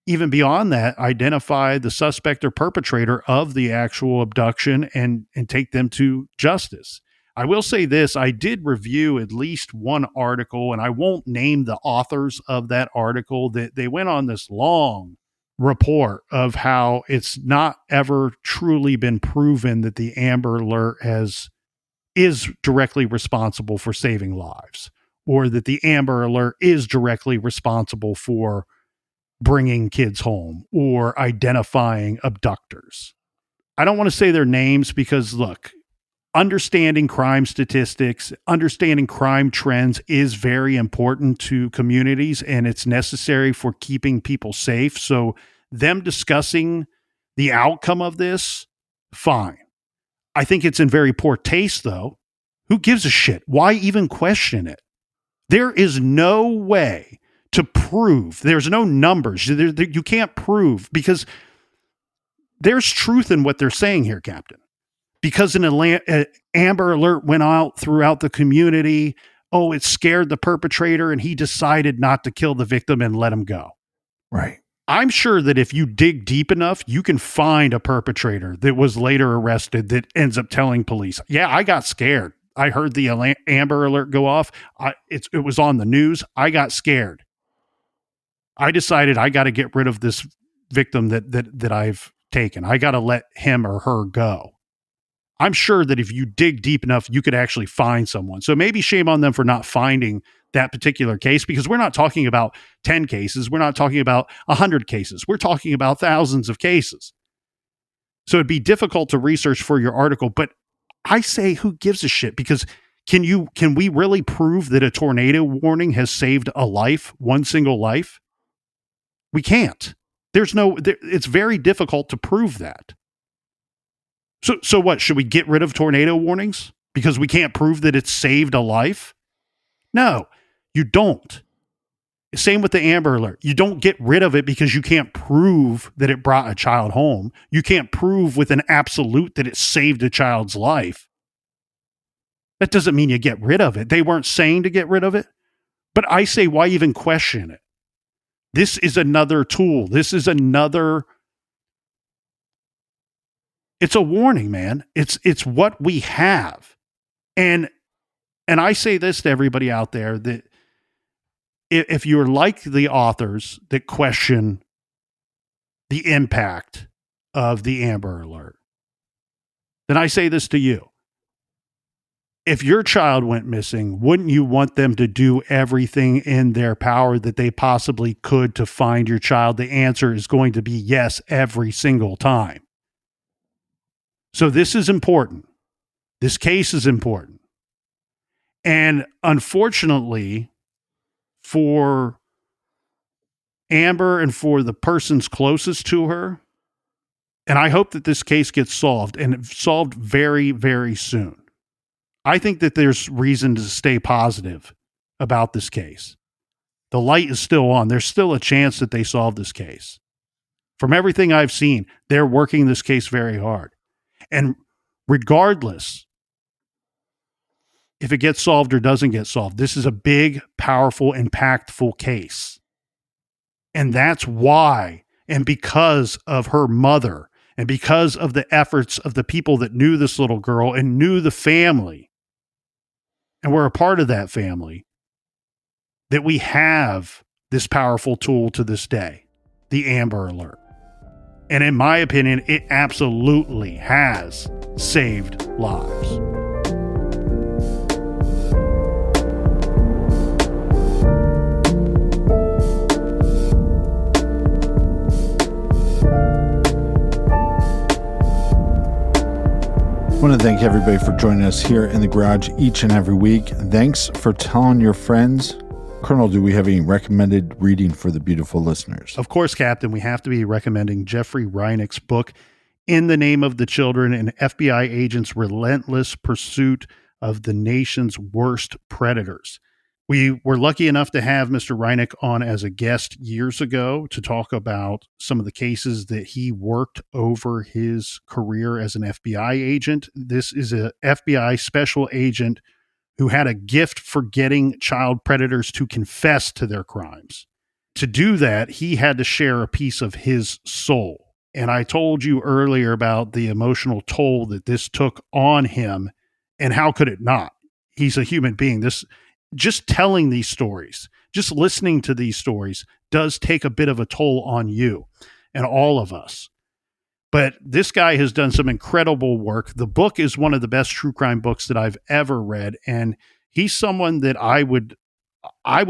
even beyond that, identify the suspect or perpetrator of the actual abduction and take them to justice. I will say this, I did review at least one article, and I won't name the authors of that article, that they went on this long report of how it's not ever truly been proven that the Amber Alert is directly responsible for saving lives, or that the Amber Alert is directly responsible for bringing kids home or identifying abductors. I don't want to say their names because, look, understanding crime statistics, understanding crime trends is very important to communities, and it's necessary for keeping people safe. So them discussing the outcome of this, fine. I think it's in very poor taste, though. Who gives a shit? Why even question it? There is no way to prove. There's no numbers. You can't prove, because there's truth in what they're saying here, Captain. Because an Amber Alert went out throughout the community. Oh, it scared the perpetrator, and he decided not to kill the victim and let him go. Right. I'm sure that if you dig deep enough, you can find a perpetrator that was later arrested that ends up telling police, yeah, I got scared. I heard the Amber Alert go off. It was on the news. I got scared. I decided I got to get rid of this victim that I've taken. I got to let him or her go. I'm sure that if you dig deep enough, you could actually find someone. So maybe shame on them for not finding that particular case, because we're not talking about 10 cases. We're not talking about 100 cases. We're talking about thousands of cases. So it'd be difficult to research for your article, but I say, who gives a shit? Because can we really prove that a tornado warning has saved a life, one single life? We can't. It's very difficult to prove that. So what? Should we get rid of tornado warnings because we can't prove that it's saved a life? No, you don't. Same with the Amber Alert. You don't get rid of it because you can't prove that it brought a child home. You can't prove with an absolute that it saved a child's life. That doesn't mean you get rid of it. They weren't saying to get rid of it. But I say, why even question it? This is another tool. This is another... It's a warning, man. It's what we have. And I say this to everybody out there, that if you're like the authors that question the impact of the Amber Alert, then I say this to you. If your child went missing, wouldn't you want them to do everything in their power that they possibly could to find your child? The answer is going to be yes every single time. So this is important. This case is important. And unfortunately, for Amber and for the persons closest to her, and I hope that this case gets solved, and solved very, very soon. I think that there's reason to stay positive about this case. The light is still on. There's still a chance that they solve this case. From everything I've seen, they're working this case very hard. And regardless if it gets solved or doesn't get solved, this is a big, powerful, impactful case. And that's why, and because of her mother, and because of the efforts of the people that knew this little girl and knew the family, and were a part of that family, that we have this powerful tool to this day, the Amber Alert. And in my opinion, it absolutely has saved lives. I want to thank everybody for joining us here in the garage each and every week. Thanks for telling your friends. Colonel, do we have any recommended reading for the beautiful listeners? Of course, Captain. We have to be recommending Jeffrey Reineck's book, In the Name of the Children, an FBI agent's relentless pursuit of the nation's worst predators. We were lucky enough to have Mr. Reineck on as a guest years ago to talk about some of the cases that he worked over his career as an FBI agent. This is a FBI special agent who had a gift for getting child predators to confess to their crimes. To do that, he had to share a piece of his soul. And I told you earlier about the emotional toll that this took on him, and how could it not? He's a human being. This, just telling these stories, just listening to these stories does take a bit of a toll on you and all of us. But this guy has done some incredible work. The book is one of the best true crime books that I've ever read. And he's someone that I would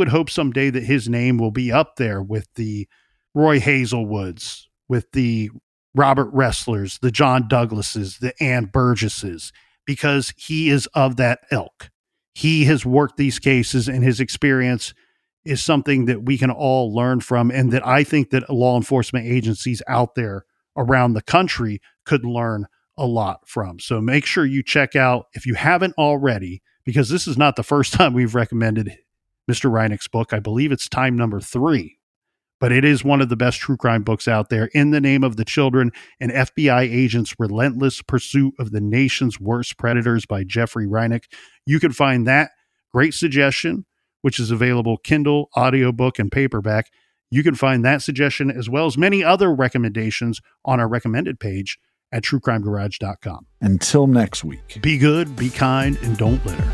hope someday that his name will be up there with the Roy Hazelwoods, with the Robert Resslers, the John Douglases, the Ann Burgesses, because he is of that ilk. He has worked these cases, and his experience is something that we can all learn from, and that I think that law enforcement agencies out there around the country could learn a lot from. So make sure you check out, if you haven't already, because this is not the first time we've recommended Mr. Reineck's book. I believe it's time number 3, but it is one of the best true crime books out there. In the Name of the Children, an FBI agent's relentless pursuit of the nation's worst predators by Jeffrey Reineck. You can find that great suggestion, which is available Kindle, audiobook, and paperback. You can find that suggestion as well as many other recommendations on our recommended page at truecrimegarage.com. Until next week. Be good, be kind, and don't litter.